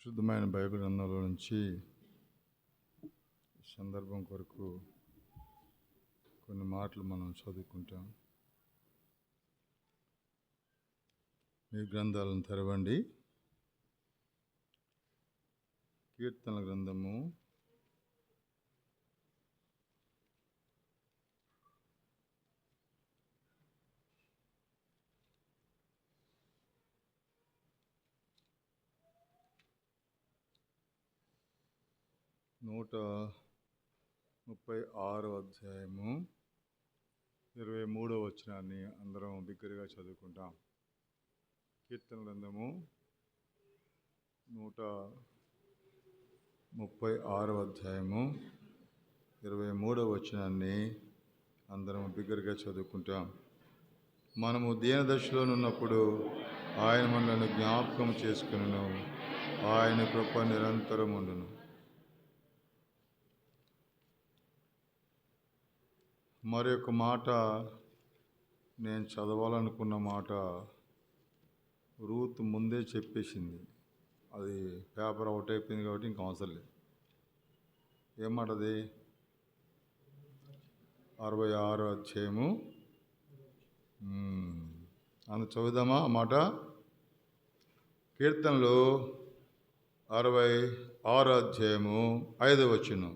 శుద్ధమైన బైబిల్ గ్రంథంలో నుంచి సందర్భం కొరకు కొన్ని మాటలు మనం చదువుకుంటాం. మీ గ్రంథాలను తెరవండి. కీర్తనల గ్రంథము 136 అధ్యాయము 23వ వచనాన్ని అందరం బిగ్గరగా చదువుకుంటాం. కీర్తన గ్రంథము 136వ అధ్యాయము 23వ వచనాన్ని అందరం బిగ్గరగా చదువుకుంటాం. మనము దీనదశలో ఉన్నప్పుడు ఆయన మనలను జ్ఞాపకం చేసుకును, ఆయన కృప నిరంతరం ఉండును. మరొక మాట, నేను చదవాలనుకున్న మాట రూత్ ముందే చెప్పేసింది. అది పేపర్ అవుట్ అయిపోయింది కాబట్టి ఇంకా అవసరం లేదు. ఏమాట అది? 66వ అధ్యాయము చదువుదామా ఆ మాట? కీర్తనలు 66వ అధ్యాయము 5వ వచనం.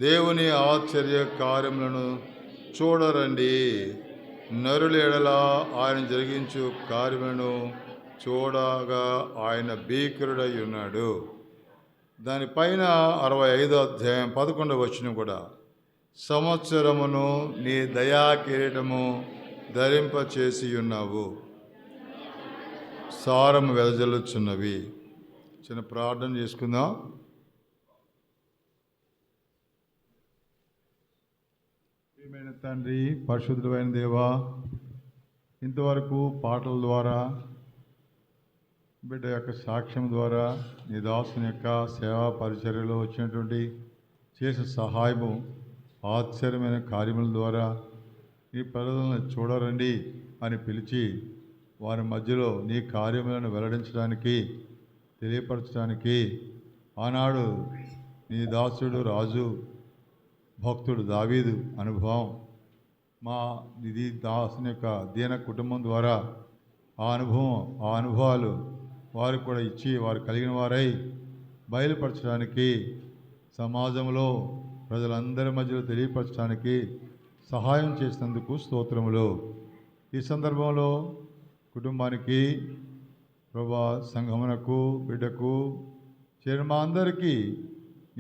దేవుని ఆశ్చర్య కార్యములను చూడరండి, నరుల ఎడల ఆయన జరిగించు కార్యములను చూడగా ఆయన భీకరుడై ఉన్నాడు. దానిపైన 65వ అధ్యాయం 11వ వచనం కూడా, సంవత్సరమును నీ దయా కిరీటము ధరింపచేసి ఉన్నావు, సారము వెదజల్లుచున్నవి. చిన్న ప్రార్థన చేసుకుందాం. ప్రియమైన తండ్రి, పరిశుద్ధుడైన దేవా, ఇంతవరకు పాటల ద్వారా, బిడ్డ యొక్క సాక్ష్యం ద్వారా, నీ దాసుని యొక్క సేవా పరిచర్యలో వచ్చినటువంటి చేసే సహాయము, ఆశ్చర్యమైన కార్యముల ద్వారా నీ ప్రజలను చూడరండి అని పిలిచి వారి మధ్యలో నీ కార్యములను వెల్లడించడానికి, తెలియపరచడానికి ఆనాడు నీ దాసుడు రాజు భక్తుడు దావీదు అనుభవం మా ఇది దాసుని యొక్క దీన కుటుంబం ద్వారా ఆ అనుభవాలు వారికి కూడా ఇచ్చి వారు కలిగిన వారై బయలుపరచడానికి, సమాజంలో ప్రజలందరి మధ్యలో తెలియపరచడానికి సహాయం చేసినందుకు స్తోత్రములు. ఈ సందర్భంలో కుటుంబానికి, ప్రభా సంఘమునకు, బిడ్డకు, చేరిన అందరికీ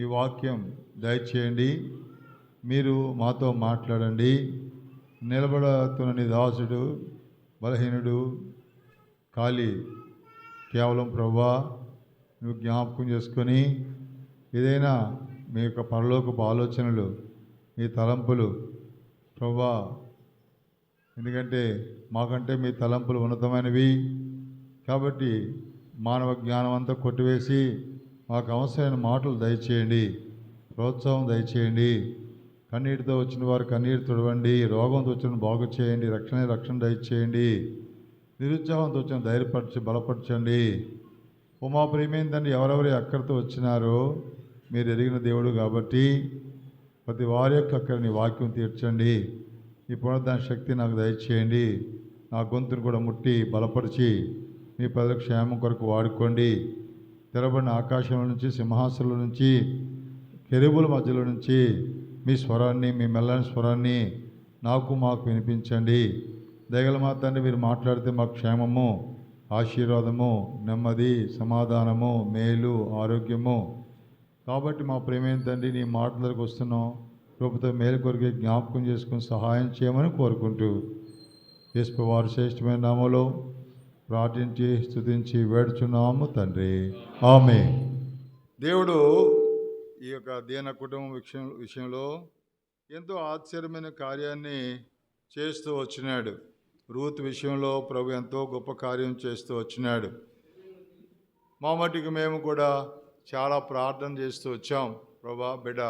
ఈ వాక్యం దయచేయండి. మీరు మాతో మాట్లాడండి. నిలబడుతున్న నీ దాసుడు బలహీనుడు, ఖాళీ, కేవలం ప్రభా నువ్వు జ్ఞాపకం చేసుకొని ఏదైనా మీ యొక్క పరలోకపు ఆలోచనలు, మీ తలంపులు ప్రభా, ఎందుకంటే మాకంటే మీ తలంపులు ఉన్నతమైనవి కాబట్టి మానవ జ్ఞానం అంతా కొట్టివేసి మాకు అవసరమైన మాటలు దయచేయండి, ప్రోత్సాహం దయచేయండి. కన్నీటితో వచ్చిన వారు కన్నీరు తుడవండి, రోగంతో వచ్చిన బాగు చేయండి, రక్షణ దయచేయండి, నిరుత్సాహంతో వచ్చిన ధైర్యపరచి బలపరచండి. మా ప్రియమైన తండ్రి, ఎవరెవరి అక్కడితో వచ్చినారో మీరు ఎరిగిన దేవుడు కాబట్టి ప్రతి వారి యొక్క అక్కడిని వాక్యం తీర్చండి. ఈ పునరుద్ధరణ శక్తి నాకు దయచేయండి. నా గొంతును కూడా ముట్టి బలపరిచి మీ ప్రజల క్షేమం కొరకు వాడుకోండి. తెరబడిన ఆకాశంలో నుంచి, సింహాసనంలో నుంచి, కెరూబుల మధ్యలో నుంచి మీ స్వరాన్ని, మీ మెల్లని స్వరాన్ని మాకు వినిపించండి. దయగల మా తండ్రి, మీరు మాట్లాడితే మాకు క్షేమము, ఆశీర్వాదము, నెమ్మది, సమాధానము, మేలు, ఆరోగ్యము. కాబట్టి మా ప్రేమైన తండ్రి, నీ మాటలకు వస్తున్నాం. ప్రభుత్వం మేలు కొరికే జ్ఞాపకం చేసుకుని సహాయం చేయమని కోరుకుంటూ యేసు వారి శ్రేష్టమైన నామములో ప్రార్థించి స్తుతించి వేడుచున్నాము తండ్రి, ఆమేన్. దేవుడు ఈ యొక్క దీన కుటుంబం విషయంలో ఎంతో ఆశ్చర్యమైన కార్యాన్ని చేస్తూ వచ్చినాడు. రూత్ విషయంలో ప్రభు ఎంతో గొప్ప కార్యం చేస్తూ వచ్చినాడు. మా మటుకు మేము కూడా చాలా ప్రార్థన చేస్తూ వచ్చాం. ప్రభా, బిడ్డ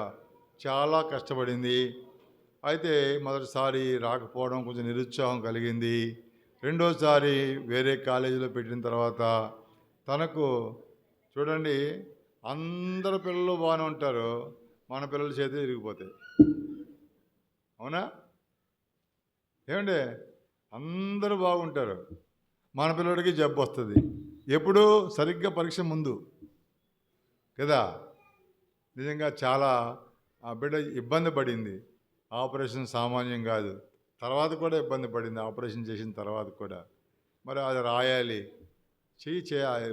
చాలా కష్టపడింది. అయితే మొదటిసారి రాకపోవడం కొంచెం నిరుత్సాహం కలిగింది. రెండోసారి వేరే కాలేజీలో పెట్టిన తర్వాత తనకు చూడండి, అందరు పిల్లలు బాగానే ఉంటారు, మన పిల్లల చేతులు ఇరిగిపోతాయి. అవునా? ఏమండి? అందరూ బాగుంటారు, మన పిల్లడికి జబ్బు వస్తుంది. ఎప్పుడు? సరిగ్గా పరీక్ష ముందు కదా. నిజంగా చాలా ఆ బిడ్డ ఇబ్బంది పడింది. ఆపరేషన్ సామాన్యం కాదు. తర్వాత కూడా ఇబ్బంది పడింది, ఆపరేషన్ చేసిన తర్వాత కూడా. మరి అది రాయాలి, చేయాలి,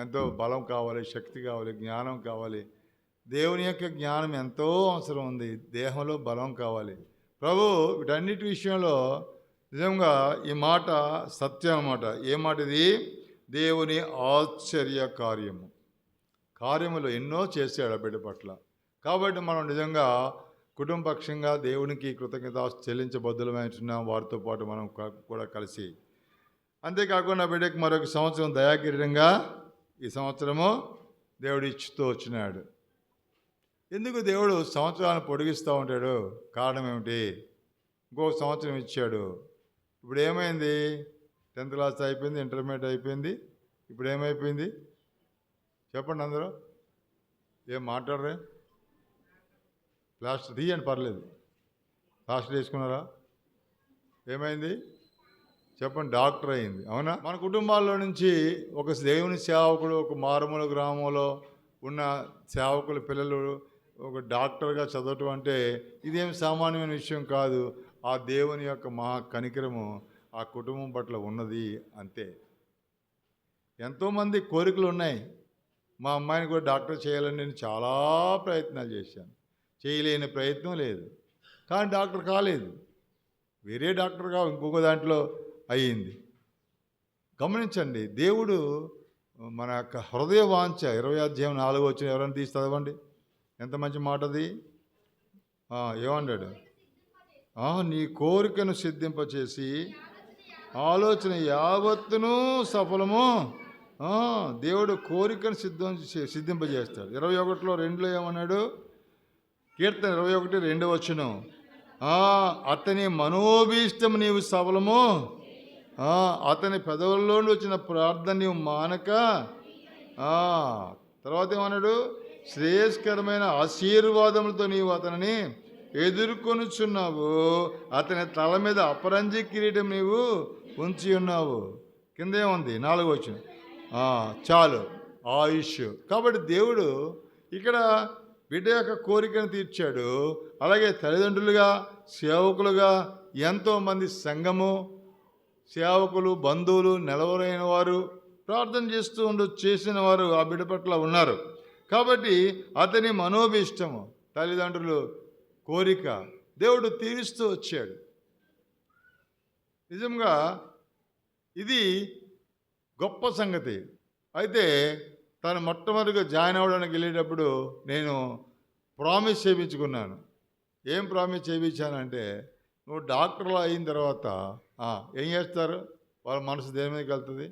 ఎంతో బలం కావాలి, శక్తి కావాలి, జ్ఞానం కావాలి. దేవుని యొక్క జ్ఞానం ఎంతో అవసరం ఉంది, దేహంలో బలం కావాలి. ప్రభు వీటన్నిటి విషయంలో నిజంగా ఈ మాట సత్యం అన్నమాట. ఏ మాట ఇది? దేవుని ఆశ్చర్య కార్యములు ఎన్నో చేశాడు ఆ బిడ్డ పట్ల. కాబట్టి మనం నిజంగా కుటుంబపక్షంగా దేవునికి కృతజ్ఞత చెల్లించబద్దులమైనాం వారితో పాటు మనం కూడా కలిసి. అంతేకాకుండా బిడ్డకి మరొక సంవత్సరం దయాకిరీటంగా ఈ సంవత్సరము దేవుడు ఇచ్చుతూ వచ్చినాడు. ఎందుకు దేవుడు సంవత్సరాలను పొడిగిస్తూ ఉంటాడు? కారణం ఏమిటి? ఇంకొక సంవత్సరం ఇచ్చాడు. ఇప్పుడు ఏమైంది? 10th క్లాస్ అయిపోయింది, ఇంటర్మీడియట్ అయిపోయింది, ఇప్పుడు ఏమైపోయింది చెప్పండి అందరూ? ఏం మాట్లాడరే? ప్లాస్టర్ తీయండి, పర్లేదు. ప్లాస్టర్ వేసుకున్నారా? ఏమైంది చెప్పండి? డాక్టర్ అయింది. అవునా? మన కుటుంబాల్లో నుంచి ఒక దేవుని సేవకుడు, ఒక మారుమూల గ్రామంలో ఉన్న సేవకుల పిల్లలు ఒక డాక్టర్గా చదవటం అంటే ఇదేం సామాన్యమైన విషయం కాదు. ఆ దేవుని యొక్క మహా కనికరము ఆ కుటుంబం పట్ల ఉన్నది అంతే. ఎంతోమంది కోరికలు ఉన్నాయి. మా అమ్మాయిని కూడా డాక్టర్ చేయాలని నేను చాలా ప్రయత్నాలు చేశాను, చేయలేని ప్రయత్నం లేదు. కానీ డాక్టర్ కాలేదు, వేరే డాక్టర్గా ఇంకొక దాంట్లో అయ్యింది. గమనించండి, దేవుడు మన యొక్క హృదయ వాంఛ 20-4 ఎవరైనా తీసి చదవండి. ఎంత మంచి మాట అది. ఏమన్నాడు? నీ కోరికను సిద్ధింపచేసి ఆలోచన యావత్తును సఫలము. దేవుడు కోరికను సిద్ధింపజేస్తాడు. 21:2 ఏమన్నాడు? కీర్తన 21:2 అతని మనోభీష్టం నీవు సఫలము, అతని పెదవుల్లో వచ్చిన ప్రార్థన నీవు మానక. తర్వాత ఏమన్నాడు? శ్రేయస్కరమైన ఆశీర్వాదములతో నీవు అతనిని ఎదుర్కొనుచున్నావు, అతని తల మీద అపరంజి కిరీటం నీవు ఉంచి ఉన్నావు. కిందేముంది? 4 చాలు, ఆయుష్. కాబట్టి దేవుడు ఇక్కడ బిడ్డ యొక్క కోరికను తీర్చాడు. అలాగే తల్లిదండ్రులుగా, సేవకులుగా ఎంతోమంది సంఘము, సేవకులు, బంధువులు, నెలవరైన వారు, ప్రార్థన చేసిన వారు ఆ బిడ్డ పట్ల ఉన్నారు. కాబట్టి అతని మనోభీష్టము, తల్లిదండ్రులు కోరిక దేవుడు తీరుస్తూ వచ్చాడు. నిజంగా ఇది గొప్ప సంగతి. అయితే తను మొట్టమొదటిగా జాయిన్ అవ్వడానికి వెళ్ళేటప్పుడు నేను ప్రామిస్ చేయించుకున్నాను. ఏం ప్రామిస్ చేయించానంటే, నువ్వు డాక్టర్లో అయిన తర్వాత ఏం చేస్తారు? వాళ్ళ మనసు దేని మీదకి వెళ్తుంది?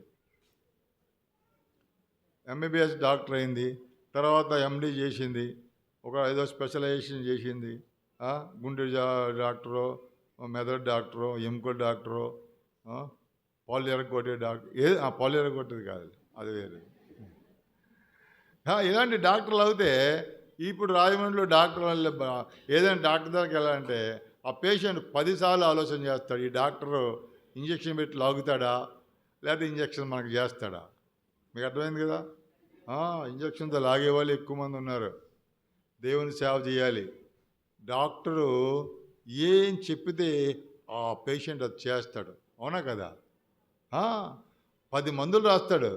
ఎంబీబీఎస్ డాక్టర్ అయింది, తర్వాత ఎండీ చేసింది, ఒక ఏదో స్పెషలైజేషన్ చేసింది, గుండె డాక్టరు, మెదడు డాక్టరు, ఎముకల డాక్టరు, పాలు ఎరగొట్టే డాక్టర్. పాలు ఎరగొట్టేది కాదు, అది వేరే. ఇలాంటి డాక్టర్లు అవుతే ఇప్పుడు రాజమండ్రిలో డాక్టర్ ఏదైనా డాక్టర్ దగ్గరికి వెళ్ళాలంటే ఆ పేషెంట్ 10 సార్లు ఆలోచన చేస్తాడు. ఈ డాక్టరు ఇంజక్షన్ పెట్టి లాగుతాడా, లేకపోతే ఇంజక్షన్ మనకు చేస్తాడా? మీకు అర్థమైంది కదా. ఇంజక్షన్తో లాగే వాళ్ళు ఎక్కువ మంది ఉన్నారు. దేవుని సేవ చేయాలి. డాక్టరు ఏం చెప్పితే ఆ పేషెంట్ అది చేస్తాడు. అవునా కదా? 10 మందులు రాస్తాడు,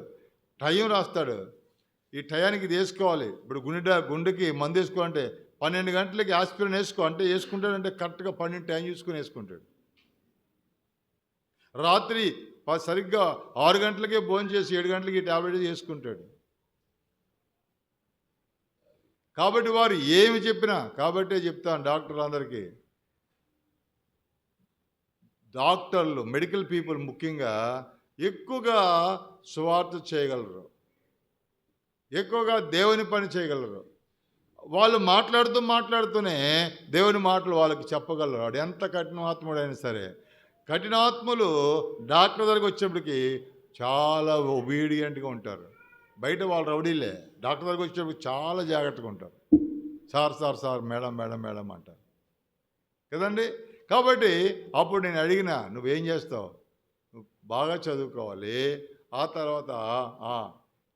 టైం రాస్తాడు. ఈ టయానికి ఇది వేసుకోవాలి. ఇప్పుడు గుండెకి మందు వేసుకోవాలంటే 12 గంటలకి ఆస్పిరిన్ వేసుకో అంటే వేసుకుంటాడంటే కరెక్ట్గా 12 టైం చూసుకొని వేసుకుంటాడు. రాత్రి సరిగ్గా 6 గంటలకే భోజనం చేసి 7 గంటలకి టాబ్లెట్ వేసుకుంటాడు. కాబట్టి వారు ఏమి చెప్పినా, కాబట్టే చెప్తాను డాక్టర్లందరికీ, డాక్టర్లు, మెడికల్ పీపుల్ ముఖ్యంగా ఎక్కువగా సువార్త చేయగలరు, ఎక్కువగా దేవుని పని చేయగలరు. వాళ్ళు మాట్లాడుతూనే దేవుని మాటలు వాళ్ళకి చెప్పగలరు. వాడు ఎంత కఠినాత్ముడైనా సరే. కఠినాత్ములు డాక్టర్ దగ్గరికి వచ్చేప్పటికి చాలా ఒబీడియంట్గా ఉంటారు. బయట వాళ్ళు రౌడీలే, డాక్టర్ దగ్గరికి వచ్చేటప్పుడు చాలా జాగ్రత్తగా ఉంటారు. Sir sir sir, madam madam madam అంటారు కదండి. కాబట్టి అప్పుడు నేను అడిగిన, నువ్వేం చేస్తావు? నువ్వు బాగా చదువుకోవాలి, ఆ తర్వాత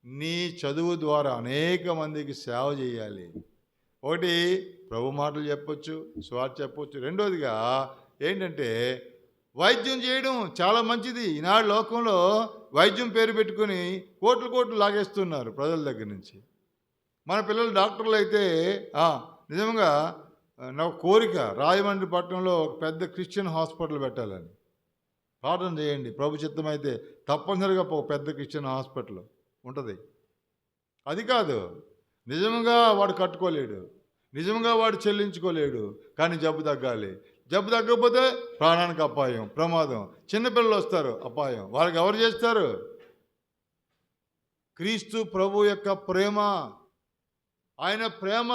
నీ చదువు ద్వారా అనేక మందికి సేవ చేయాలి. ఒకటి ప్రభు మాటలు చెప్పొచ్చు, స్వార్థ చెప్పొచ్చు. రెండోదిగా ఏంటంటే వైద్యం చేయడం చాలా మంచిది. ఈనాడు లోకంలో వైద్యం పేరు పెట్టుకుని కోట్లు కోట్లు లాగేస్తున్నారు ప్రజల దగ్గర నుంచి. మన పిల్లలు డాక్టర్లు అయితే నిజంగా నా కోరిక రాజమండ్రి పట్టణంలో ఒక పెద్ద క్రిస్టియన్ హాస్పిటల్ పెట్టాలని. ప్రార్థన చేయండి, ప్రభు చిత్తమైతే తప్పనిసరిగా ఒక పెద్ద క్రిస్టియన్ హాస్పిటల్ ఉంటుంది. అది కాదు, నిజంగా వాడు కట్టుకోలేడు, నిజంగా వాడు చెల్లించుకోలేడు, కానీ జబ్బు తగ్గాలి. జబ్బు తగ్గకపోతే ప్రాణానికి అపాయం, ప్రమాదం. చిన్నపిల్లలు వస్తారు, అపాయం. వాళ్ళకి ఎవరు చేస్తారు? క్రీస్తు ప్రభు యొక్క ప్రేమ, ఆయన ప్రేమ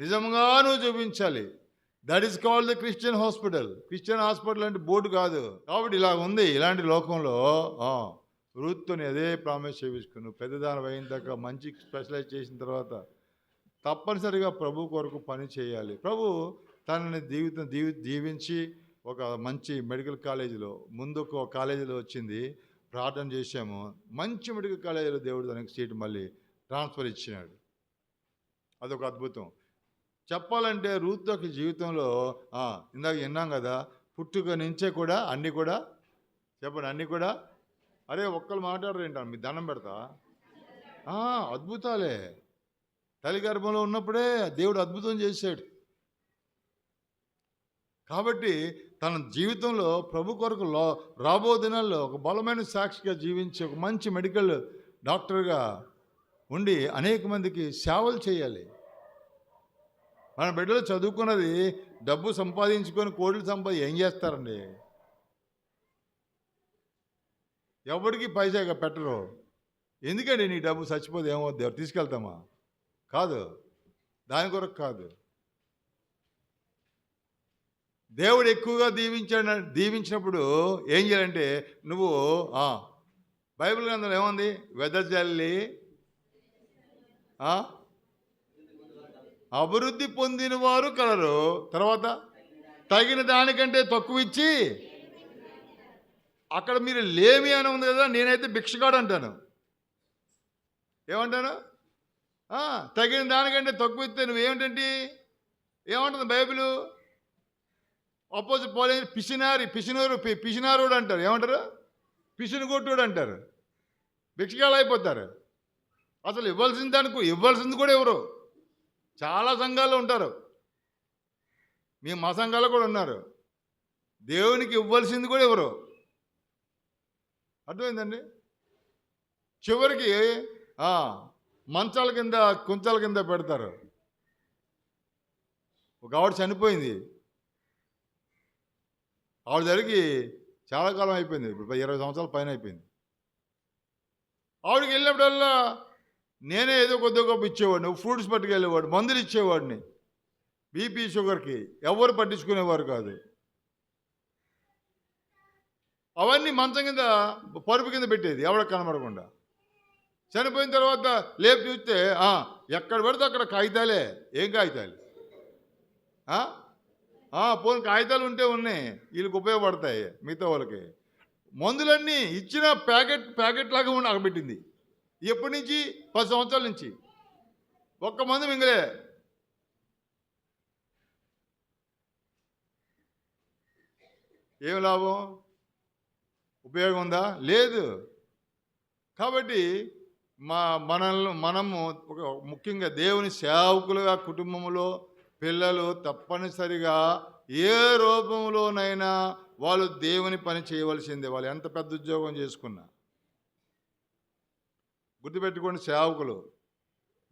నిజంగా నువ్వు చూపించాలి. That is called the Christian hospital. Christian hospital అంటే బోర్డు కాదు. కాబట్టి ఇలా ఉంది. ఇలాంటి లోకంలో రూత్తోని అదే ప్రామిస్ చేయించుకుని నువ్వు పెద్దదాని అయిన దాకా మంచి స్పెషలైజ్ చేసిన తర్వాత తప్పనిసరిగా ప్రభు కొరకు పని చేయాలి. ప్రభు తనని దీవించి ఒక మంచి మెడికల్ కాలేజీలో, ముందు ఒక కాలేజీలో వచ్చింది, ప్రార్థన చేశాము, మంచి మెడికల్ కాలేజీలో దేవుడు తనకి సీటు మళ్ళీ ట్రాన్స్ఫర్ ఇచ్చినాడు. అదొక అద్భుతం. చెప్పాలంటే రూత్ యొక్క జీవితంలో ఇందాక విన్నాం కదా, పుట్టుక నుంచే కూడా అన్నీ కూడా చెప్పండి, అన్నీ కూడా. అరే ఒక్కరు మాట్లాడరు ఏంటా, మీ దండం పెడతా. అద్భుతాలే. తల్లి గర్భంలో ఉన్నప్పుడే దేవుడు అద్భుతం చేశాడు. కాబట్టి తన జీవితంలో ప్రభు కొరకు రాబో దినాల్లో ఒక బలమైన సాక్షిగా జీవించి ఒక మంచి మెడికల్ డాక్టర్గా ఉండి అనేక మందికి సేవలు చేయాలి. మన బిడ్డలు చదువుకున్నది డబ్బు సంపాదించుకొని కోట్లు ఏం చేస్తారండి? ఎవరికి పైసాగా పెట్టరు. ఎందుకండి నీ డబ్బు చచ్చిపోతే ఏమవుద్ది? తీసుకెళ్తామా? కాదు, దాని కొరకు కాదు. దేవుడు ఎక్కువగా దీవించినప్పుడు ఏం చేయాలంటే నువ్వు బైబిల్ గ్రంథంలో ఏముంది? వెదజల్లి అభివృద్ధి పొందిన వారు కలరు. తర్వాత తగిన దానికంటే తక్కువ ఇచ్చి, అక్కడ మీరు లేమి అని ఉంది కదా, నేనైతే భిక్షగాడు అంటాను. ఏమంటాను? తగిన దానికంటే తక్కువ ఇస్తే నువ్వేమిటంటే ఏమంటుంది బైబిల్? అపోజిట్ పోలే పిసినారుడు అంటారు. ఏమంటారు? పిసినుగొట్టుడు అంటారు. భిక్షగాళ్ళు అయిపోతారు. అసలు ఇవ్వాల్సింది కూడా ఎవరు? చాలా సంఘాలు ఉంటారు, మా సంఘాలు కూడా ఉన్నారు. దేవునికి ఇవ్వాల్సింది కూడా ఎవరు? అర్థమైందండి? చివరికి మంచాల కింద కుంచాల కింద పెడతారు. ఒక ఆవిడ చనిపోయింది, ఆవిడ జరిగి చాలా కాలం అయిపోయింది, ఇప్పుడు 20 సంవత్సరాల పైన అయిపోయింది. ఆవిడకి వెళ్ళినప్పుడల్లా నేనే ఏదో కొద్దిగా గొప్ప ఇచ్చేవాడిని, ఫ్రూట్స్ పట్టుకెళ్ళేవాడు, మందులు ఇచ్చేవాడిని. బీపీ షుగర్కి ఎవరు పట్టించుకునేవారు కాదు. అవన్నీ మంచం కింద పరుపు కింద పెట్టేది, ఎవరికి కనబడకుండా. చనిపోయిన తర్వాత లేపు చూస్తే ఎక్కడ పడితే అక్కడ కాగితాలే. ఏం కాగితాలు? పోనీ కాగితాలు ఉంటే ఉన్నాయి, వీళ్ళకి ఉపయోగపడతాయి మిగతా వాళ్ళకి. మందులన్నీ ఇచ్చిన ప్యాకెట్ లాగా ఉండి అక్కబెట్టింది. ఎప్పటి నుంచి? 10 సంవత్సరాల నుంచి. ఒక్క మందు మింగలే. ఏం లాభం? ఉపయోగం ఉందా? లేదు. కాబట్టి మనము ముఖ్యంగా దేవుని సేవకులుగా కుటుంబంలో పిల్లలు తప్పనిసరిగా ఏ రూపంలోనైనా వాళ్ళు దేవుని పని చేయవలసిందే. వాళ్ళు ఎంత పెద్ద ఉద్యోగం చేసుకున్నా గుర్తుపెట్టుకోండి, సేవకులు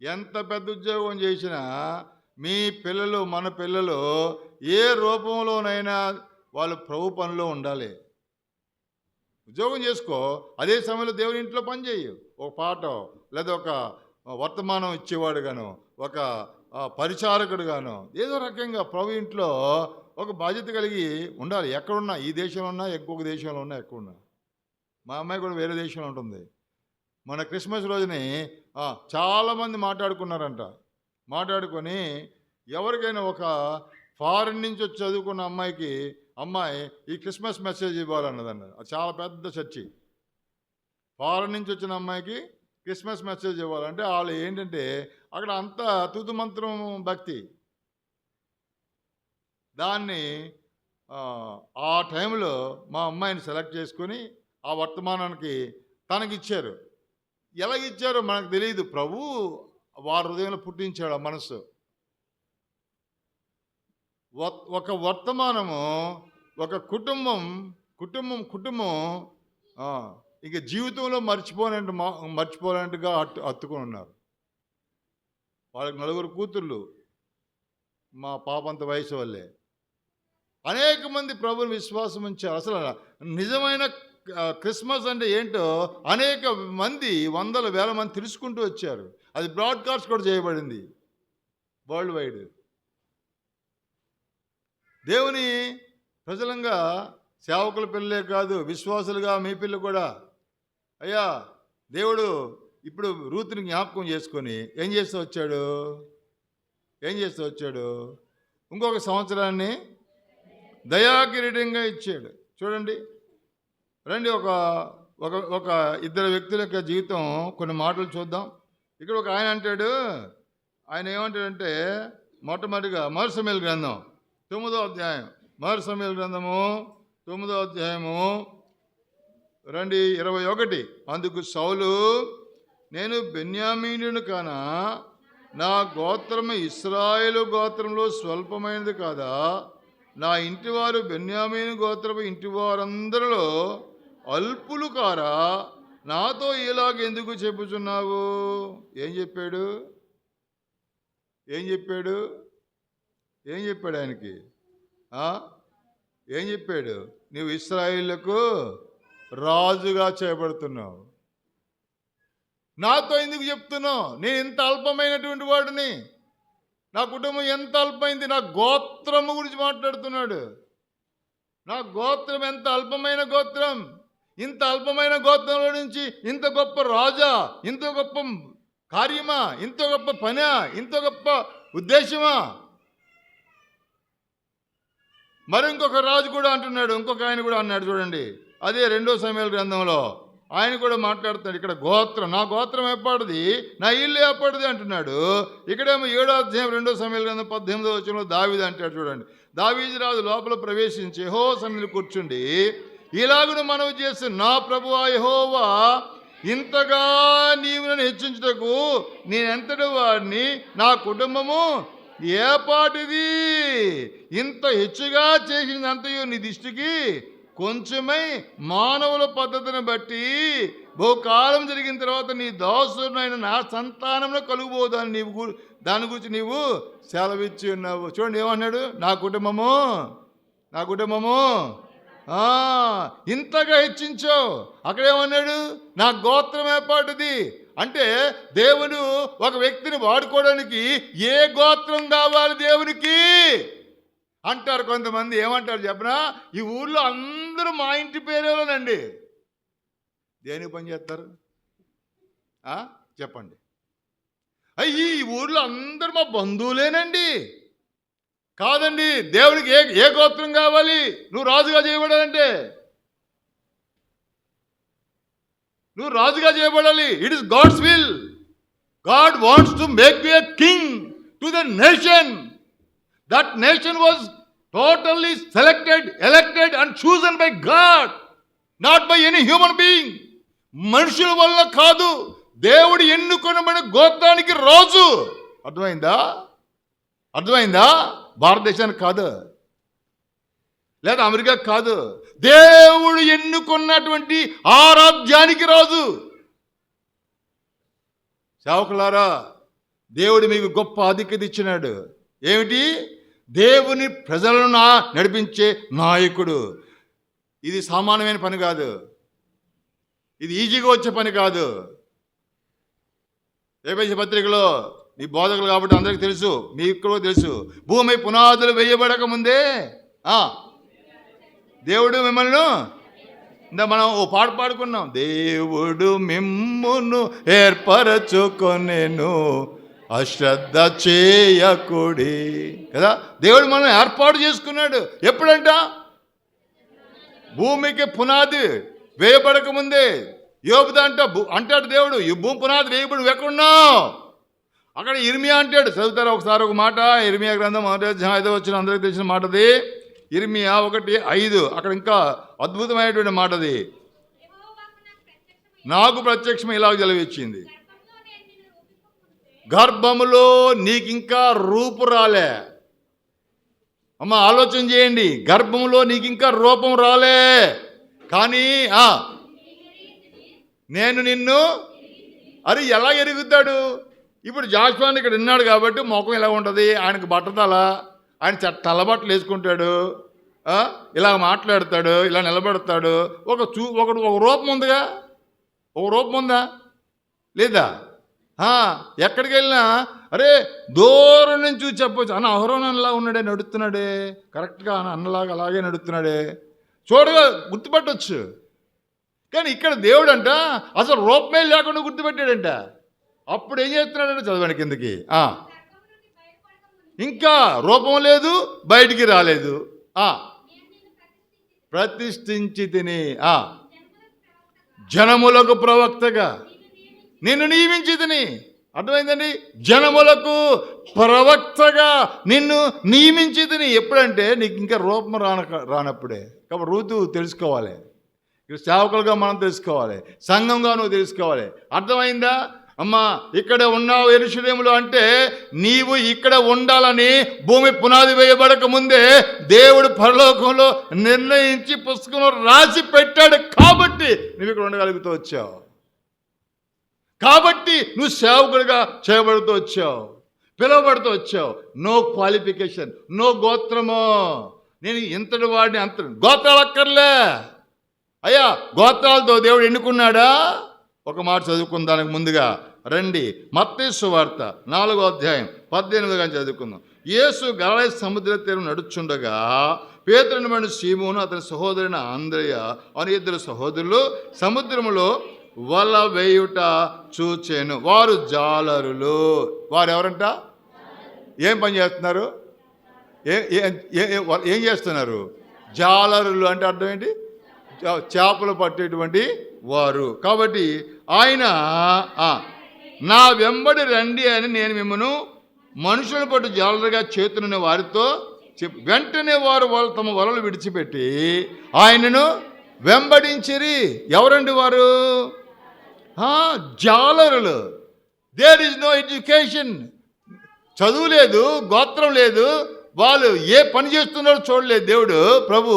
ఎంత పెద్ద ఉద్యోగం చేసినా మీ పిల్లలు, మన పిల్లలు ఏ రూపంలోనైనా వాళ్ళు ప్రభు పనిలో ఉండాలి. ఉద్యోగం చేసుకో, అదే సమయంలో దేవుని ఇంట్లో పని చేయు. ఒక పాట లేదా ఒక వర్తమానం ఇచ్చేవాడు గాను, ఒక పరిచారకుడు గాను, ఏదో రకంగా ప్రభు ఇంట్లో ఒక బాధ్యత కలిగి ఉండాలి. ఎక్కడున్నా, ఈ దేశంలో ఉన్నా, ఇంకొక దేశంలో ఉన్నా, ఎక్కడున్నా. మా అమ్మాయి కూడా వేరే దేశంలో ఉంటుంది. మన క్రిస్మస్ రోజుని చాలామంది మాట్లాడుకున్నారంట. మాట్లాడుకొని ఎవరికైనా ఒక ఫారిన్ నుంచి వచ్చి చదువుకున్న అమ్మాయికి, అమ్మాయి ఈ క్రిస్మస్ మెసేజ్ ఇవ్వాలన్నదన్నారు. అది చాలా పెద్ద చర్చి. ఫారిన్ నుంచి వచ్చిన అమ్మాయికి క్రిస్మస్ మెసేజ్ ఇవ్వాలంటే వాళ్ళు ఏంటంటే అక్కడ అంతా తుతుమంత్రం భక్తి. దాన్ని ఆ టైంలో మా అమ్మాయిని సెలెక్ట్ చేసుకొని ఆ వర్తమానానికి తనకిచ్చారు. ఎలాగిచ్చారో మనకు తెలియదు. ప్రభు వారి హృదయంలో పుట్టించాడు ఆ మనసు. ఒక వర్తమానము, ఒక కుటుంబం ఇక జీవితంలో మర్చిపోలేంటుగా హత్తుకొని ఉన్నారు. వాళ్ళకి 4 కూతుళ్ళు, మా పాపంత వయసు వల్లే. అనేక మంది ప్రభుని విశ్వాసం ఉంచారు. అసలు నిజమైన క్రిస్మస్ అంటే ఏంటో అనేక మంది, వందల వేల మంది తెలుసుకుంటూ వచ్చారు. అది బ్రాడ్కాస్ట్ కూడా చేయబడింది వరల్డ్ వైడ్. దేవుని ప్రజలంగా సేవకుల పిల్లలే కాదు, విశ్వాసులుగా మీ పిల్లలు కూడా, అయ్యా దేవుడు ఇప్పుడు రూతుని జ్ఞాపకం చేసుకొని ఏం చేస్తూ వచ్చాడు? ఇంకొక సంవత్సరాన్ని దయాకిరీటంగా ఇచ్చాడు. చూడండి, రండి ఒక ఇద్దరు వ్యక్తుల యొక్క జీవితం కొన్ని మాటలు చూద్దాం. ఇక్కడ ఒక ఆయన అంటాడు, ఆయన ఏమంటాడంటే, మొట్టమొదటిగా మొదటి సమూయేలు గ్రంథం 9వ అధ్యాయం, మొదటి సమూయేలు గ్రంథము 9వ అధ్యాయము రండి 21. అందుకు సౌలు, నేను బెన్యామీనుని కానా? నా గోత్రము ఇశ్రాయేలు గోత్రంలో స్వల్పమైనది కాదా? నా ఇంటివారు బెన్యామీను గోత్రపు ఇంటివారందరిలో అల్పులు కారా? నాతో ఇలాగ ఎందుకు చెప్పుచున్నావు? ఏం చెప్పాడు ఆయనకి? ఏం చెప్పాడు? నీవు ఇశ్రాయేలుకు రాజుగా చేయబడుతున్నావు. నాతో ఎందుకు చెప్తున్నావు? నేను ఇంత అల్పమైనటువంటి వాడిని, నా కుటుంబం ఎంత అల్పమైంది. నా గోత్రము గురించి మాట్లాడుతున్నాడు. నా గోత్రం ఎంత అల్పమైన గోత్రం. ఇంత అల్పమైన గోత్రంలో నుంచి ఇంత గొప్ప రాజా, ఇంత గొప్ప కార్యమా, ఇంత గొప్ప పనా, ఇంత గొప్ప ఉద్దేశమా? మరి ఇంకొక రాజు కూడా అంటున్నాడు, ఇంకొక ఆయన కూడా అన్నాడు. చూడండి, అదే 2వ సమూయేలు గ్రంథంలో ఆయన కూడా మాట్లాడుతాడు. ఇక్కడ గోత్రం, నా గోత్రం ఏర్పడింది, నా ఇల్లు ఏర్పడింది అంటున్నాడు. ఇక్కడేమో 7వ అధ్యాయం 2వ సమూయేలు గ్రంథం 18వ వచనంలో దావీదు అంటాడు. చూడండి, దావీదు రాజు లోపల ప్రవేశించి యెహోవా సన్నిధిలో కూర్చుండి ఇలాగును మనవి చేసి, నా ప్రభువా యెహోవా, ఇంతగా నీవు నన్ను హెచ్చించుటకు నేనెంతటి వాడిని, నా కుటుంబము ఏపాటిది? ఇంత హెచ్చుగా చేసినంతయు నీ దృష్టికి కొంచెమై మానవుల పద్ధతిని బట్టి బహుకాలం జరిగిన తర్వాత నీ దాసుడైన నా సంతానంలో కలుగుబోదని దాని గురించి నీవు సెలవిచ్చి ఉన్నావు. చూడండి ఏమన్నాడు? నా కుటుంబము ఇంతగా హెచ్చించావు. అక్కడేమన్నాడు? నా గోత్రం ఏపాటిది. అంటే దేవుడు ఒక వ్యక్తిని వాడుకోవడానికి ఏ గోత్రం కావాలి దేవునికి అంటారు కొంతమంది. ఏమంటారు చెప్పనా? ఈ ఊర్లో అందరూ మా ఇంటి పేరేనండి. దేనికి పని చేస్తారు చెప్పండి? అయ్యి ఈ ఊర్లో అందరూ మా బంధువులేనండి. కాదండి, దేవునికి ఏ గోత్రం కావాలి? నువ్వు రాజుగా చేయబడాలంటే నువ్వు రాజుగా చేయబడాలి. It is God's will. God wants to make you a king to the nation. That nation was totally selected, elected and chosen by God, not by any human being. మనుషుల వల్ల కాదు, దేవుడు ఎన్నుకొనబడిన గోత్రానికి రాజు. అర్థమైందా? భారతదేశానికి కాదు, లేదా అమెరికా కాదు, దేవుడు ఎన్నుకున్నటువంటి ఆ రాజ్యానికి రాజు. సేవకులారా, దేవుడు మీకు గొప్ప ఆధిక్యత ఇచ్చినాడు. ఏమిటి? దేవుని ప్రజలను నడిపించే నాయకుడు. ఇది సామాన్యమైన పని కాదు, ఇది ఈజీగా వచ్చే పని కాదు. ఎఫెసీ పత్రికలో, నీ బోధకులు కాబట్టి అందరికీ తెలుసు, మీకు కూడా తెలుసు, భూమి పునాదులు వేయబడక ముందే దేవుడు మిమ్మల్ని మనం ఓ పాట పాడుకున్నాం, దేవుడు మిమ్మును ఏర్పరచుకొనెను అశ్రద్ధ చేయకుడి కదా. దేవుడు మనం ఏర్పాటు చేసుకున్నాడు. ఎప్పుడంట? భూమికి పునాది వేయబడక ముందే. యోబుతో అంటాడు దేవుడు, ఈ భూమి పునాది వేయబడి నువ్వు ఎక్కడున్నావు? అక్కడ ఇర్మియా అంటాడు, చదువుతారు ఒకసారి ఒక మాట. ఇర్మియా గ్రంథం 5వ వచనం అందరికీ తెలిసిన మాటది. ఇర్మియా 1:5 అక్కడ ఇంకా అద్భుతమైనటువంటి మాటది. నాకు ప్రత్యక్షం ఇలాగ జలవిచ్చింది, గర్భములో నీకింకా రూపు రాలే. అమ్మ ఆలోచన చేయండి, గర్భంలో నీకింకా రూపం రాలే, కానీ నేను నిన్ను. అరే ఎలా ఎరుగుతాడు? ఇప్పుడు జాషువాని ఇక్కడ విన్నాడు కాబట్టి ముఖం ఎలా ఉంటుంది, ఆయనకు బట్టతల, ఆయన తలబట్టలు వేసుకుంటాడు, ఇలా మాట్లాడతాడు, ఇలా నిలబడతాడు. ఒక రూపం ఉందిగా, ఒక రూపం ఉందా లేదా? ఎక్కడికి వెళ్ళినా అరే దూరం నుంచి చూసి చెప్పొచ్చు, అన్న అహరోన్ అన్నలా ఉన్నాడే, నడుస్తున్నాడే, కరెక్ట్గా అన్నలాగా అలాగే నడుస్తున్నాడే, చూడగా గుర్తుపట్టవచ్చు. కానీ ఇక్కడ దేవుడు అంట అసలు రూపమే లేకుండా గుర్తుపెట్టాడంట. అప్పుడు ఏం చేస్తున్నాడంటే, చదవండి కిందకి, ఇంకా రూపం లేదు, బయటికి రాలేదు. ప్రతిష్ఠించి తిని జనములకు ప్రవక్తగా నిన్ను నియమించి తిని. అర్థమైందండి? జనములకు ప్రవక్తగా నిన్ను నియమించి తిని. ఎప్పుడంటే నీకు ఇంకా రూపం రానప్పుడే. కాబట్టి రూతు తెలుసుకోవాలి, ఇక్కడ సేవకులుగా మనం తెలుసుకోవాలి, సంఘంగా నువ్వు తెలుసుకోవాలి. అర్థమైందా? అమ్మా ఇక్కడ ఉన్నావు యెరూషలేములో అంటే నీవు ఇక్కడ ఉండాలని భూమి పునాది వేయబడక ముందే దేవుడు పరలోకంలో నిర్ణయించి పుస్తకంలో రాసి పెట్టాడు. కాబట్టి నువ్వు ఇక్కడ ఉండగలుగుతూ వచ్చావు, కాబట్టి నువ్వు సేవకుడిగా చేయబడుతూ వచ్చావు, పిలువబడుతూ వచ్చావు. నో క్వాలిఫికేషన్, నో గోత్రమో, నేను ఇంతటి వాడిని అంత గోత్రాలు అక్కర్లే అయ్యా. గోత్రాలతో దేవుడు ఎన్నుకున్నాడా? ఒక మాట చదువుకుందానికి ముందుగా రండి, మత్తయి సువార్త 4వ అధ్యాయం 18 చదువుకుందాం. యేసు గలిలయ సముద్ర తీరం నడుచుండగా పేతురుని వెంట సీమోను అతని సహోదరుని ఆంద్రయ అని 2 సహోదరులు సముద్రములో వల వేయుట చూచెను. వారు జాలరులు. వారు ఎవరంట? ఏం పని చేస్తున్నారు? ఏం చేస్తున్నారు? జాలరులు అంటే అర్థం ఏంటి? చేపలు పట్టేటువంటి వారు. కాబట్టి ఆయన నా వెంబడి రండి అని నేను మిమ్మను మనుషులను పట్టు జాలరుగా చేతున్న వారితో వెంటనే వారు తమ వలలు విడిచిపెట్టి ఆయనను వెంబడించిరి. ఎవరండి వారు? జాలరులు. దేర్ ఈజ్ నో ఎడ్యుకేషన్, చదువు లేదు, గోత్రం లేదు, వాళ్ళు ఏ పని చేస్తున్నారో చూడలేదు. దేవుడు ప్రభు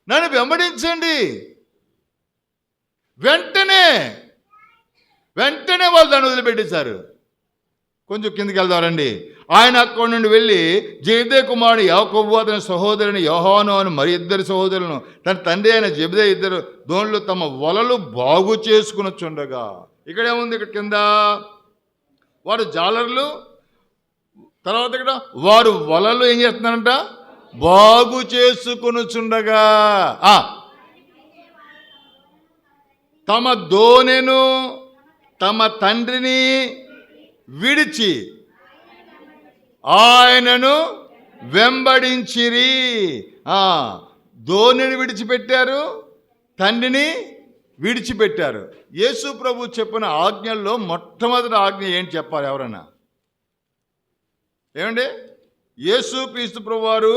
నన్ను వెంబడించండి. వెంటనే వాళ్ళు దాన్ని వదిలిపెట్టేశారు. కొంచెం కిందకి వెళ్దారండి. ఆయన అక్కడి నుండి వెళ్ళి జెబెదయి కుమారుడు యాకోబు అతని సహోదరుని యోహాను అని మరి 2 సహోదరులను తన తండ్రి అయిన జెబెదయి 2 దోణులు తమ వలలు బాగు చేసుకుని చుండగా. ఇక్కడేముంది? ఇక్కడ కింద వారు జాలర్లు, తర్వాత ఇక్కడ వారు వలలు ఏం చేస్తున్నారంట? బాగు చేసుకుని చుండగా తమ దోణెను తమ తండ్రిని విడిచి ఆయనను వెంబడించిరి. దోణిని విడిచిపెట్టారు, తండ్రిని విడిచిపెట్టారు. యేసు ప్రభు చెప్పిన ఆజ్ఞల్లో మొట్టమొదటి ఆజ్ఞ ఏంటి చెప్పాలి ఎవరన్నా? ఏమండి? యేసు క్రీస్తు ప్రభు వారు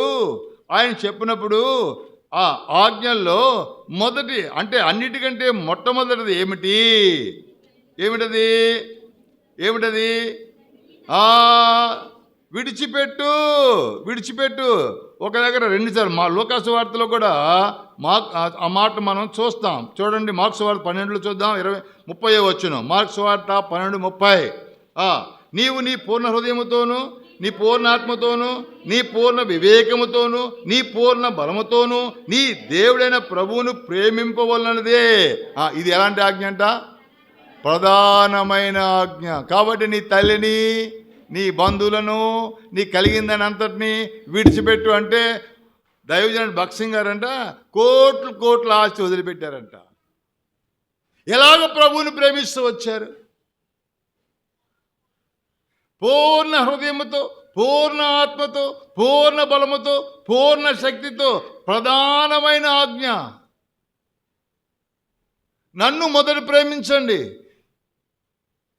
ఆయన చెప్పినప్పుడు ఆ ఆజ్ఞల్లో మొదటి అంటే అన్నిటికంటే మొట్టమొదటిది ఏమిటది? విడిచిపెట్టు. ఒక దగ్గర 2 సార్లు మా లూకాసు వార్తలో కూడా ఆ మాట మనం చూస్తాం. చూడండి, మార్క్సు వార్త 12లో చూద్దాం, 30 వచ్చును. మార్క్సు వార్త 12:30. నీవు నీ పూర్ణ హృదయముతోను, నీ పూర్ణ ఆత్మతోను, నీ పూర్ణ వివేకముతోను, నీ పూర్ణ బలముతోను నీ దేవుడైన ప్రభువును ప్రేమింపవలనదే. ఇది ఎలాంటి ఆజ్ఞ అంట? ప్రధానమైన ఆజ్ఞ. కాబట్టి నీ తల్లిని, నీ బంధువులను, నీ కలిగిందని అంతటినీ విడిచిపెట్టు అంటే దైవజనుడు భక్సింగ్ గారంట కోట్లు కోట్ల ఆస్తి వదిలిపెట్టారంట. ఎలాగ ప్రభువుని ప్రేమిస్తూ వచ్చారు? పూర్ణ హృదయముతో, పూర్ణ ఆత్మతో, పూర్ణ బలముతో, పూర్ణ శక్తితో. ప్రధానమైన ఆజ్ఞ, నన్ను మొదట ప్రేమించండి.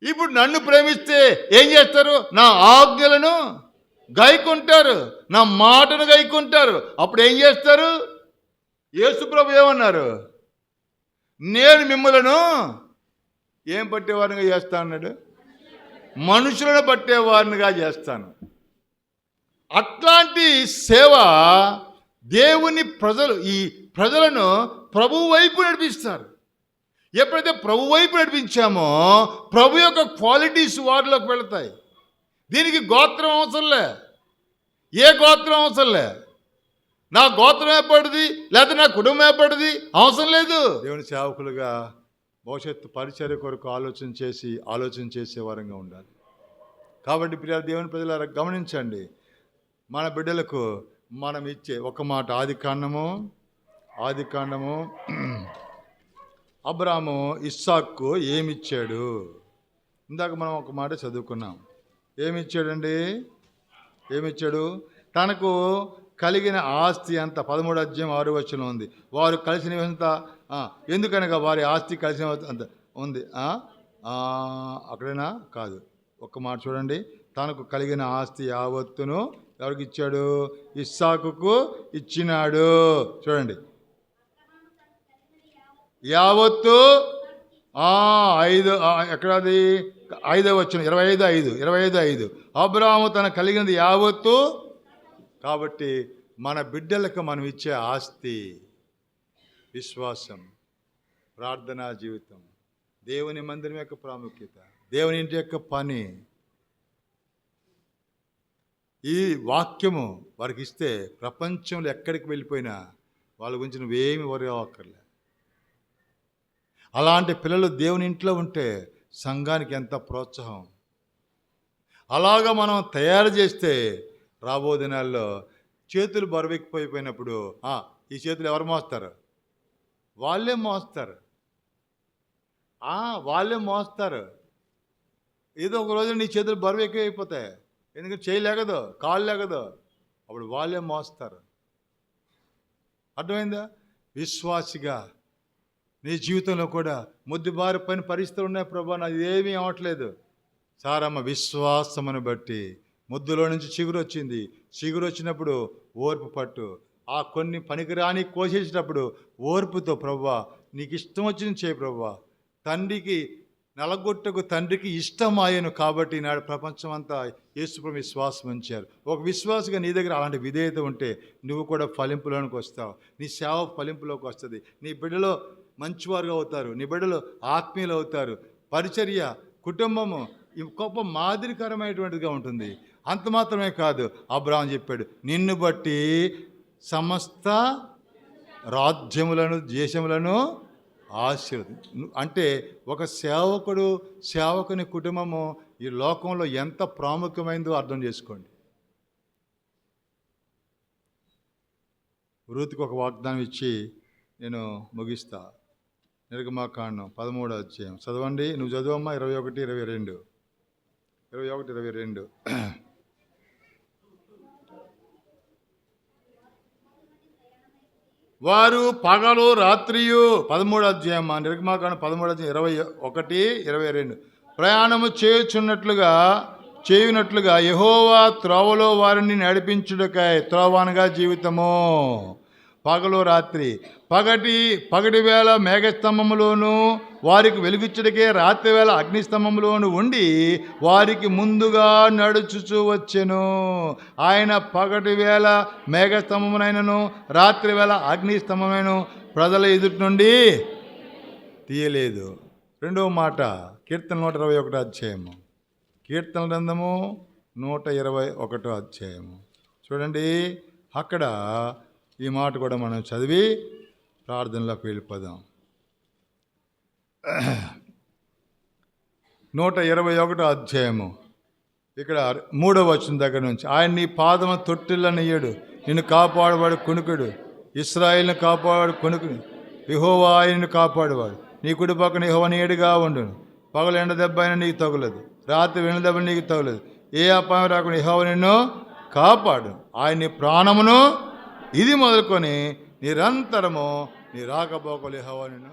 ఇప్పుడు నన్ను ప్రేమిస్తే ఏం చేస్తారు? నా ఆజ్ఞలను గైకుంటారు, నా మాటను గైకుంటారు. అప్పుడు ఏం చేస్తారు? యేసుప్రభు ఏమన్నారు? నేను మిమ్మలను ఏం పట్టేవారిగా చేస్తా అన్నాడు? మనుషులను పట్టేవారినిగా చేస్తాను. అట్లాంటి సేవ దేవుని ఈ ప్రజలను ప్రభు వైపు నడిపిస్తారు. ఎప్పుడైతే ప్రభు వైపు నడిపించామో ప్రభు యొక్క క్వాలిటీస్ వారిలోకి వెళతాయి. దీనికి గోత్రం అవసరంలే, ఏ గోత్రం అవసరంలే. నా గోత్రం ఏర్పడింది లేకపోతే నా కుటుంబం ఏర్పడింది అవసరం లేదు. దేవుని సేవకులుగా భవిష్యత్తు పరిచర్య కొరకు ఆలోచన చేసే వారంగా ఉండాలి. కాబట్టి ప్రియ దేవుని ప్రజలారా గమనించండి, మన బిడ్డలకు మనం ఇచ్చే ఒక మాట. ఆది కాండము అబ్రాము ఇస్సాకు ఏమిచ్చాడు? ఇందాక మనం ఒక మాట చదువుకున్నాం. ఏమిచ్చాడండి? తనకు కలిగిన ఆస్తి అంతా 13వ అధ్యాయం 6వ వచనం ఉంది. వారు కలిసినంత, ఎందుకనగా వారి ఆస్తి కలిసిన అంత ఉంది. అక్కడైనా కాదు, ఒక్క మాట చూడండి. తనకు కలిగిన ఆస్తి యావత్తును ఎవరికి ఇచ్చాడు? ఇస్సాకుకు ఇచ్చినాడు. చూడండి, యావత్తు 5 ఎక్కడది? 5వ వచనం 25:5 అబ్రాహాము తన కలిగినది యావత్తు. కాబట్టి మన బిడ్డలకు మనం ఇచ్చే ఆస్తి విశ్వాసం, ప్రార్థనా జీవితం, దేవుని మందిరం యొక్క ప్రాముఖ్యత, దేవుని ఇంటి యొక్క పని, ఈ వాక్యము వారికి ఇస్తే ప్రపంచంలో ఎక్కడికి వెళ్ళిపోయినా వాళ్ళ గురించి నువ్వేమి వరి అవ్వక్కర్లే. అలాంటి పిల్లలు దేవుని ఇంట్లో ఉంటే సంఘానికి ఎంత ప్రోత్సాహం. అలాగా మనం తయారు చేస్తే రాబో దినాల్లో చేతులు బరువెక్కిపోయినప్పుడు ఈ చేతులు ఎవరు మోస్తారు? వాళ్ళే మోస్తారు. ఏదో ఒక రోజు నీ చేతులు బరువు ఎక్కువైపోతాయి, ఎందుకంటే చేయలేకదు, కాళ్ళు లేకదు, అప్పుడు వాళ్ళే మోస్తారు. అర్థమైందా? విశ్వాసిగా నీ జీవితంలో కూడా ముద్దుబారి పని పరిస్థితులు ఉన్నాయి. ప్రభా నాది ఏమీ అవ్వట్లేదు. సారమ్మ విశ్వాసమును బట్టి ముద్దులో నుంచి చిగురు వచ్చింది. చిగురు వచ్చినప్పుడు ఓర్పు పట్టు. ఆ కొన్ని పనికిరాని కోసేసినప్పుడు ఓర్పుతో ప్రభువా నీకు ఇష్టం వచ్చింది చేయి ప్రభువా. తండ్రికి నలగొట్టకు తండ్రికి ఇష్టమాయను. కాబట్టి నాడు ప్రపంచం అంతా యేసుప్రభు విశ్వాసం ఉంచారు. ఒక విశ్వాసగా నీ దగ్గర అలాంటి విధేయత ఉంటే నువ్వు కూడా ఫలింపులోనికి వస్తావు. నీ సేవ ఫలింపులోకి వస్తుంది. నీ బిడ్డలో మంచివారుగా అవుతారు, నీ బిడ్డలు ఆత్మీయులు అవుతారు. పరిచర్య, కుటుంబము గొప్ప మాదిరికరమైనటువంటిదిగా ఉంటుంది. అంత మాత్రమే కాదు, అబ్రాహాము చెప్పాడు, నిన్ను బట్టి సమస్త రాజ్యములను దేశములను అంటే ఒక సేవకుని కుటుంబము ఈ లోకంలో ఎంత ప్రాముఖ్యమైందో అర్థం చేసుకోండి. రూతుకు ఒక వాగ్దానం ఇచ్చి నేను ముగిస్తా. నిర్గమాకాండం 13వ అధ్యాయం చదవండి. నువ్వు చదువమ్మా. 21-22 వారు పగలు రాత్రియు 13వ అధ్యాయం నిర్గమాకాండం 13వ అధ్యాయం 21-22 ప్రయాణము చేయునట్లుగా యెహోవా త్రోవలో వారిని నడిపించుటకై, త్రోవనగా జీవితము, పగలు రాత్రి, పగటి వేళ మేఘస్తంభములోను వారికి వెలుగుచ్చుటకే, రాత్రి వేళ అగ్నిస్తంభములోను ఉండి వారికి ముందుగా నడుచుచూ వచ్చెను. ఆయన పగటి వేళ మేఘస్తంభమునైనను రాత్రి వేళ అగ్నిస్తంభమునైనను ప్రజల ఎదుటి నుండి తీయలేదు. రెండవ మాట కీర్తన 121 అధ్యాయము, కీర్తన గ్రంథము 121 అధ్యాయము చూడండి. అక్కడ ఈ మాట కూడా మనం చదివి ప్రార్థనలోకి వెళ్ళిపోదాం. 121 అధ్యాయము ఇక్కడ 3వ వచనం దగ్గర నుంచి, ఆయన నీ పాదము తొట్టిల్లనియ్యడు, నిన్ను కాపాడువాడు కొనుకుడు. ఇశ్రాయేలును కాపాడు కొనుకుడు. యెహోవా నిన్ను కాపాడువాడు. నీ కుడి పక్కన యెహోవా నీడగా ఉండును. పగలు ఎండ దెబ్బ అయినా నీకు తగులదు, రాత్రి వెండి దెబ్బ నీకు తగులదు. ఏ అపాయం రాకుండా యెహోవా నిన్ను కాపాడు. ఆయన నీ ప్రాణమును ఇది మొదలుకొని నిరంతరము నీ రాకపోకలు యెహోవా నిన్ను